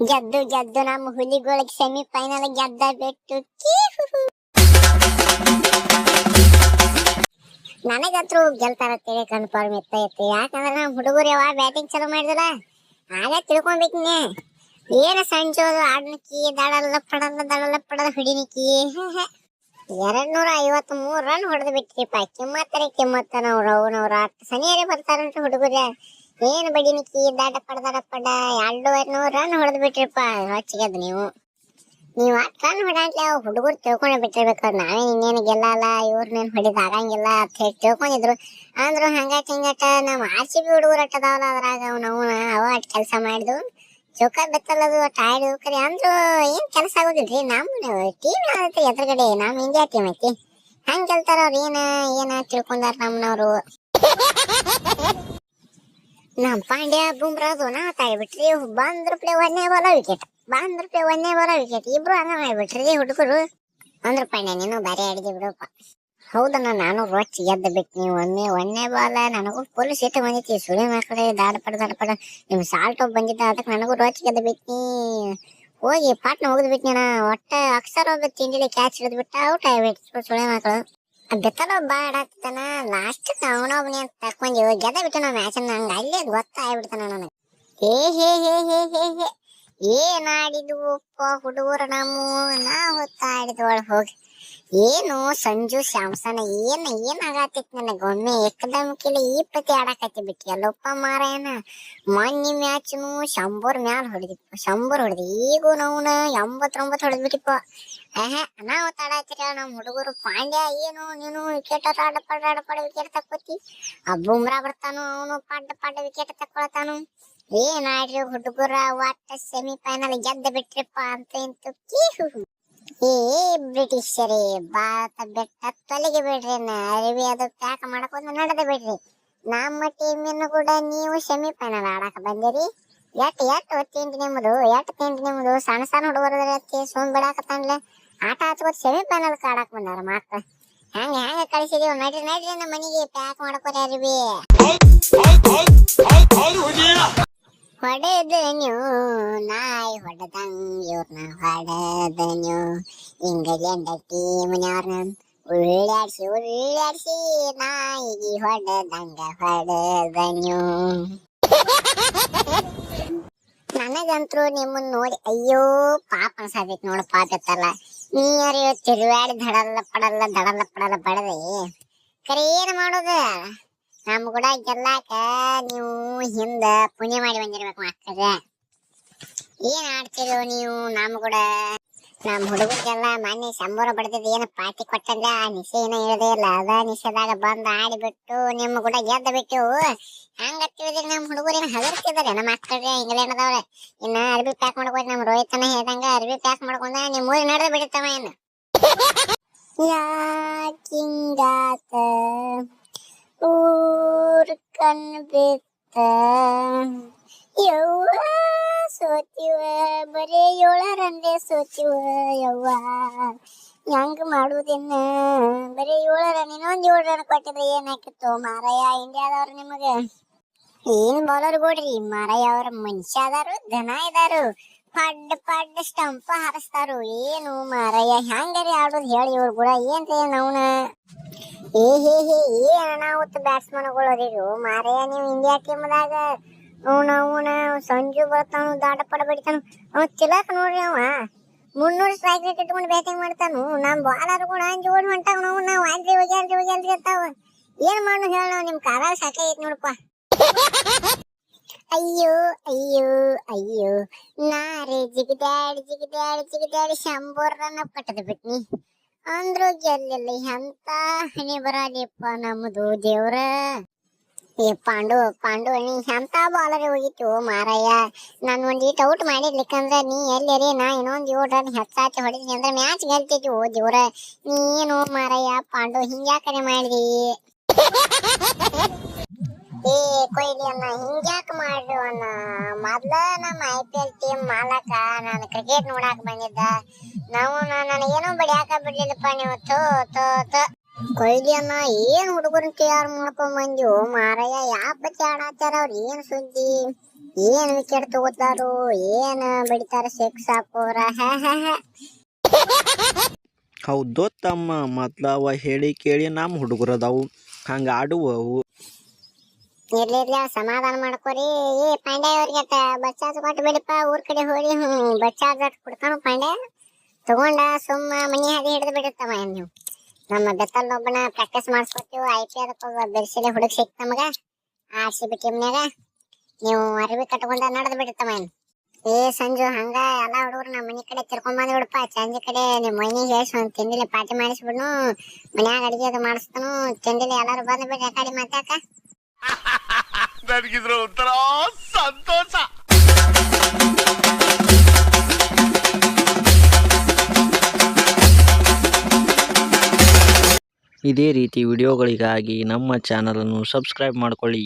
ಗೆದ್ದು ಗೆದ್ದು ನಮ್ಮ ಹುಲಿಗಳಿಗೆ ಸೆಮಿಫೈನಲ್ ಗೆದ್ದ ಬಿಟ್ಟು ನನಗಂತೂ ಗೆಲ್ತಾರತ್ತೇಳಿ ಕನ್ಫರ್ಮ್ ಇತ್ತೈತಿ. ಯಾಕಂದ್ರೆ ನಮ್ಮ ಹುಡುಗರು ಯಾವ ಬ್ಯಾಟಿಂಗ್ ಚಲೋ ಮಾಡಿದಲ್ಲ ಆಗ ತಿಳ್ಕೊಂಡ್ಬಿಟ್ನೆ. ಏನ ಸಂಜೋದು ಆಡ್ನಿಕ್ಕಿ ದಡಲ್ಲ ಪಡಲ್ಲ ಹಿಡಿನಿಕ್ಕಿ 253 ರನ್ ಹೊಡೆದು ಬಿಟ್ರಿಪ್ಪ. ಕಿಮ್ಮತ್ತ ಅವ್ರ ಸನಿಯರೇ ಬರ್ತಾರಂತ ಹುಡುಗರ. ಏನ್ ಬಡಿನಿಕ್ಕಿ ದಡ ಪಡ 200 ರನ್ ಹೊಡೆದು ಬಿಟ್ರಿಪ್ಪ. ಹೊಚ್ಚಿಗೆದ್ ನೀವು ರನ್ ಹೊಡಂಟ್ಲೆ ಅವ್ ಹುಡುಗರು ತಿಳ್ಕೊಂಡೆ ಬಿಟ್ಟಿರ್ಬೇಕು. ನಾವೇ ಇನ್ನೇನು ಗೆಲ್ಲಲ್ಲ, ಇವ್ರನ್ನೇನು ಹೊಡಿದ ಆಗಂಗಿಲ್ಲ ಅಂತ ಹೇಳಿ ತಿಳ್ಕೊಂಡಿದ್ರು. ಅಂದ್ರು ಹಿಂಗಟ ನಮ್ಮ RCB ಹುಡುಗರು ಅಟ್ಟದಾವಲ್ಲ, ಅದ್ರಾಗ ಅವ ಅಟ್ ಕೆಲಸ ಮಾಡಿದ್ವು. ಚೌಕ ಬೆತ್ತಲ್ಲದು ಟೈರ್ಡ್ ಕರಿ ಅಂದ್ರು ಏನ್ ಕೆಲಸ ಆಗೋದಿಲ್ರಿ. ನಮ್ಮ ಟೀಮ್ ಎದುರುಗಡೆ ನಮ್ಮ ಇಂಡಿಯಾ ಟೀಮ್ ಐತಿ. ಹಂಗ ಗೆಲ್ತಾರ ಅವ್ರು. ಏನ ತಿಳ್ಕೊಂಡಾರ ನಮ್ಮನವ್ರು. ನಮ್ ಪಾಂಡ್ಯ ಬುಮ್ರಾದು ನಾ ತಾಯ್ಬಿಟ್ರಿ. ಬಂದ್ರಪ್ಲೆ ಒಂದೇ ಬಾಲ ವಿಕೆಟ್ ಇಬ್ರು ಹಂಗ ಮಾಡ್ಬಿಟ್ರಿ ಹುಡುಗರು. ಅಂದ್ರ ಪಾಂಡ್ಯ ನೀನು ಬಾರಿ ಆಡಿದಿ ಬಿಡಪ್ಪ. ಹೌದಣ್ಣ, ನಾನು ರೊಚ್ಚ ಗೆದ್ದ ಬಿಟ್ನಿ. ಒಂದೇ ಬಾಲ ನನಗೂ ಫುಲ್ ಸಿಟ್ಟು ಬಂದಿತ್ತು. ಸುಳಿ ಮಕ್ಕಳೇ ದಡಪಡ ನಿಮ್ ಸಾಲ್ಟ್ ಬಂದಿದ್ದ, ಅದಕ್ಕೆ ನನಗೂ ರೊಚ್ಚ ಗೆದ್ದ ಬಿಟ್ನಿ. ಹೋಗಿ ಪಾಟ್ನ ಹೋಗದ್ ಬಿಟ್ನಿ. ಒಟ್ಟ ಅಕ್ಷರ ಒಬ್ಬ ತಿಂಡಿಲಿ ಕ್ಯಾಚ್ ಹಿಡಿದ್ ಬಿಟ್ಟ ಔಟ್ ಆಗ್ಬಿಟ್ಟು ಸುಳಿ ಮಕ್ಕಳು. ಬೆತ್ತಲ ಒಬ್ಬ ಆಡಾಕ್ತಾನ. ಲಾಸ್ಟ್ ಅವನೊಬ್ಬನೇ ಅಂತ ತಕೊಂಡ್ ಗೆದ್ದ ಬಿಟ್ಟು ನಾವು ಮ್ಯಾಚ್. ನಂಗೆ ಅಲ್ಲೇ ಗೊತ್ತಾಗ್ಬಿಡ್ತಾನ ನನಗೆ. ಹೇ ಏನಾಡಿದ್ವಪ್ಪ ಹುಡುಗರು ನಾ ಹೊತ್ತಾಡಿದ್ವಳ ಹೋಗಿ. ಏನು ಸಂಜು ಸ್ಯಾಮ್ಸನ್ ಏನಾಗತ್ತಿತ್ತು ನನಗೆ. ಒಮ್ಮೆ ಏಕದಮ್ಕಿಲಿ ಈ ಪ್ರತಿ ಆಡಕತ್ತಿ ಬಿಟ್ಟು ಎಲ್ಲಪ್ಪ ಮಾರಾಯನ. ಮೊನ್ನೆ ಮ್ಯಾಚ್ನು 100 ಹೊಡೆದಿ. ಈಗೂ ನಾವ್ನ 89 ಹೊಡೆದ್ಬಿಟ್ಟಿಪ್ಪ. ನಾವು ತಾಡಾತಿರ ನಮ್ ಹುಡುಗರು. ಪಾಂಡ್ಯ ಏನು ನೀನು ವಿಕೆಟ್ ಆಡಪಡ ವಿಕೆಟ್ ತಕ್ಕೋತಿ. ಬುಮ್ರಾ ಬರ್ತಾನು, ಅವನು ಪಡ್ಡ ವಿಕೆಟ್ ತಕೊಳತಾನು. ಏನಾಡ್ರಿ ಹುಡುಗರ, ಒಟ್ಟ ಸೆಮಿಫೈನಲ್ ಗೆದ್ದ ಬಿಟ್ರಿಪ್ಪ ಅಂತ ಇಂತು. ಬ್ರಿಟಿಷರೇ, ಭಾರತ ಬೆಟ್ಟ ತೊಲಗಿ ಬಿಡ್ರಿ. ಅರಿವಿ ಅದು ಪ್ಯಾಕ್ ಮಾಡಕೊಂಡ್ ನಡೆದ ಬಿಡ್ರಿ. ನಮ್ಮ ಟೀಮಿನ ಕೂಡ ನೀವು ಸೆಮಿಫೈನಲ್ ಆಡಾಕ ಬಂದಿರಿ. ಎಟ್ ತಿಂಡಿ ನಿಮ್ದು ಸಣ್ಣ ಹುಡುಗರ ಸುಮ್ ಬಿಡಾಕತ್ತಾನ್ಲೆ. ಆಟ ಹಚ್ಕೋತ್ ಸೆಮಿಫೈನಲ್ ಆಡಾಕ ಬಂದಾರ ಮಕ್ಳ. ಹೆಂಗ ಕಳಿಸಿದೀವಿ. ನಡ್ರಿ ನಮ್ಮ ಮನೆಗೆ ಪ್ಯಾಕ್ ಮಾಡ್ಕೊರಿ ಅರಿವಿ. ಹೊಡೆದನ್ಯು ನಾಯಿ ಹೊಡೆದಂಗ್ ಇವ್ರನ್ನ ಹೊಡೆದನ್ಯು. ಇಂಗ್ಲೆಂಡ್ ಟೀಮ್ನವ್ರನ್ನ ಉಳ್ಳಾಡ್ಸಿ ನಾಯಿಗೆ ಹೊಡೆದಂಗ ಹೊಡೆದನ್ಯು. ನನಗಂತೂ ನಿಮ್ಮನ್ನ ನೋಡಿ ಅಯ್ಯೋ ಪಾಪ ಅನ್ಸಾದೈತಿ ನೋಡಪ್ಪ. ಆಗತ್ತಲ್ಲ ನೀರು ತಿರುವಾಡಿ ದಡಲ್ಲ ಪಡಲ್ಲ ಬಡದೆ ಕರೆ ಏನ್ ಮಾಡೋದು. ನಮ್ ಕೂಡ ಗೆಲ್ಲಾಕ ನೀವು ಹಿಂದ ಪುಣ್ಯ ಮಾಡಿ ಬಂದಿರ್ಬೇಕು ಮಕ್ಕಳ. ಏನ್ ಆಡ್ತಿರೋ ನೀವು. ನಮ್ ಕೂಡ ನಮ್ ಹುಡುಗರಿಗೆಲ್ಲ ಮೊನ್ನೆ 100 ಬಡ್ದಿದ್ ಏನ ಪಾರ್ಟಿ ಕೊಟ್ಟಂಗ ಆ ನಿಶೆ ಏನೋ ಹೇಳದೇ ಇಲ್ಲ. ಅದ ನಿಶೆದಾಗ ಬಂದ್ ಆಡಿಬಿಟ್ಟು ನಿಮ್ ಕೂಡ ಗೆದ್ದ ಬಿಟ್ಟು ಹಂಗ ತಿಳಿದ್ರಿ. ನಮ್ ಹುಡುಗರೇನು ಹಗರ್ತಿದಾರೆ ನಮ್ಮ ಮಕ್ಕಳ್ರೆ. ಇಂಗ್ಲೆಂಡ್ ಅದವ್ರೆ. ಇನ್ನ ಅರ್ಬಿ ಪ್ಯಾಕ್ ಮಾಡ್ಕೊಂಡ್ ನಮ್ ರೋಹಿತನ ಹೇಳ್ದಂಗ ಅರ್ಬಿ ಪ್ಯಾಕ್ ಮಾಡ್ಕೊಂಡ ನಿಮ್ ಊರಿ ನಡೆದ ಬಿಡುತ್ತವ. ಏನು ಯಾಕಿಂಗಾತ ಊರ್ ಕಣ್ಬಿತ್ತ ಯವ್ವ ಸೋತಿವ. ಬರೀ 7 ರನ್ಗೆ ಸೋತಿವ ಯವ್ವ. ಹೆಂಗ್ ಮಾಡುದಿನ್ನ. ಬರೀ 7 ರನ್, ಇನ್ನೊಂದ್ 7 ರನ್ ಕೊಟ್ಟಿದ್ರೆ ಏನಾಕಿತ್ತು ಮಾರಾಯ ಇಂಡಿಯಾದವ್ರು. ನಿಮಗೆ ಏನ್ ಬೌಲರ್ ಗೋಡ್ರಿ ಮಾರಾಯ. ಅವ್ರ ಮನುಷ್ಯ ಅದಾರು, ದನ ಇದಾರು. ಪಡ್ಡ ಸ್ಟಂಪ್ ಹಾರಿಸ್ತಾರು. ಏನು ಮಾರಾಯ ಹೆಂಗರಿ ಆಡೋದು ಹೇಳಿ ಇವ್ರು ಕೂಡ. ಏನ್ರಿ ನಾವ್ನ ಅನಾಹುತ ಬ್ಯಾಟ್ಸ್ಮನ್ಗಳು ಅದಿರು ಮಾರಾಯ. ನೀವು ಇಂಡಿಯಾ ಟೀಮ್ದಾಗ ಅವನ ಸಂಜು ಬರ್ತಾನು, ದಾಟ ಪಡ ಬಡಿತಾನು. ಅವ್ ತಿಲಕ್ ನೋಡ್ರಿ, ಅವ 300 ಸ್ಟ್ರೈಕ್ ರೇಟ್ ಇಟ್ಕೊಂಡು ಬ್ಯಾಟಿಂಗ್ ಮಾಡ್ತಾನು. ನಮ್ ಬಾಲರ್ ಕೂಡ ಜೋಡ್ ಹೊಂಟಾಗ ನಾವು ಆಲ್ರಿ ಹೋಗ್ಯಾಲ್ರಿ ಇರ್ತಾವ. ಏನ್ ಮಾಡು ಹೇಳ. ನಿಮ್ ಕಾಲ ಸಾಕ ಐತಿ ನೋಡಪ್ಪ. ಅಯ್ಯೋ ನಾರೇ ಜಿಗಿದಾಡಿ 100 ರನ್ ಕಟ್ಟದ ಬಿಟ್ನಿ. ಅಂದ್ರು ಗೆಲ್ಲಿಲ್ಲ. ಎಂತ ಹಣೆ ಬರಲಿಪ್ಪ ನಮ್ದು ದೇವ್ರ. ಪಾಂಡು ನೀ ಎಂತ ಬಾಲರೇ ಹೋಗಿತ್ತು ಮಾರಾಯ. ನಾನು ಒಂದೀಟ್ ಔಟ್ ಮಾಡಿರ್ಲಿಕ್ಕಂದ್ರ ನೀ ಎಲ್ಲರಿ ನಾ ಇನ್ನೊಂದ್ 7 ರನ್ ಹೆಚ್ಚಾಚೆ ಹೊಡಿತೀನಿ ಅಂದ್ರೆ ಮ್ಯಾಚ್ ಗೆಲ್ತಿದ್ವಿ. ಓ ದೇವ್ರ, ನೀನು ಮಾರಾಯ ಪಾಂಡು ಹಿಂಗ್ಯಾಕನೆ ಮಾಡಿದಿ. ಕೊಹ್ಲಿ ಅನ್ನ ಹಿಂಗ್ಯಾಕ ಮಾಡ್ರು ಅನ್ನ. ಮೊದ್ಲ ನಮ್ಮ IPL ಟೀಮ್ ಮಾಲಕ. ನಾನು ಕ್ರಿಕೆಟ್ ನೋಡಾಕ ಬಂದಿದ್ದ. ನನಗೇನೋ ಬಡಿಯಾಕ ಬಿಡ್ಲಿಲ್ಲಪ್ಪ ನೀವು. ಕೊಹ್ಲಿ ಅನ್ನ ಏನ್ ಹುಡುಗರನ್ನ ತಯಾರು ಮಾಡ್ಕೊಂಡ್ ಬಂದಿವು ಮಾರಾಯ. ಯಾವ ಬಚ್ಚಿ ಆಡಾಚಾರ ಅವ್ರ. ಏನ್ ಸುದ್ದಿ ಏನ್ ವಿಕೆಟ್ ತಗೋತಾರು, ಏನ್ ಬಡಿತಾರ ಸಿಕ್ಸ್ ಹಾಕೋರ. ಹೌದೋ ತಮ್ಮ, ಮೊದ್ಲ ಅವ ಹೇಳಿ ಕೇಳಿ ನಮ್ಮ ಹುಡುಗರದಾವು ಹಂಗ ಆಡುವವು. ಇರ್ಲಿ ಸಮಾಧಾನ ಮಾಡ್ಕೋರಿ. ಪಾಂಡ್ಯ ಅವ್ರಿಗೆ ಬಚ್ಚಾರ್ಜ್ ಕೊಟ್ಟು ಬಿಡಪ್ಪ, ಊರ್ ಕಡೆ ಹೋಗಿ ಬಚ್ಚಾರ್ಜ್ ಕುಡ್ತಾನು ಪಾಂಡ್ಯ ತಗೊಂಡ ಸುಮ್ಮ ಮನಿ ಹಾದಿ ಹಿಡಿದು ಬಿಡುತ್ತಮ್ಮ. ನೀವು ನಮ್ಮ ಬೆತ್ತಲ್ ಒಬ್ಬನ ಪ್ರಾಕ್ಟೀಸ್ ಮಾಡಿಸ್ಕೊತೀವಿ. IPL ಬೆರ್ಸಿಲೆ ಹುಡುಗ ಸಿಕ್ತ ನಮಗ RCB ಟೀಮ್ನಾಗ. ನೀವು ಅರಿವಿ ಕಟ್ಕೊಂಡ ನಡೆದು ಬಿಡುತ್ತಮ್ಮ. ಸಂಜು ಹಂಗ ಎಲ್ಲಾ ಹುಡುಗರು ನಮ್ಮ ಮನಿ ಕಡೆ ತಿರ್ಕೊಂಡ್ ಬಂದ್ ಬಿಡಪ್ಪ. ಸಂಜೆ ಕಡೆ ನಿಮ್ ಮನಿ ಹೇಳ್ಸಿ ಒಂದ್ ತಿಂಡಿಲಿ ಪಾರ್ಟಿ ಮಾಡಿಸ್ಬಿಡ್ನು. ಮನ್ಯಾಗ ಅಡಿಗೆ ಅದು ಮಾಡಿಸ್ತಾನು. ತಿಂಡಿಲಿ ಎಲ್ಲಾರು ಬಂದ್ ಬಿಡ್ರಿ ಆ ಕಡೆ ಮಾತಾಕ. ನನಗಿದ್ರ ಒಂಥರ ಸಂತೋಷ. ಇದೇ ರೀತಿ ವಿಡಿಯೋಗಳಿಗಾಗಿ ನಮ್ಮ ಚಾನಲನ್ನು ಸಬ್ಸ್ಕ್ರೈಬ್ ಮಾಡ್ಕೊಳ್ಳಿ.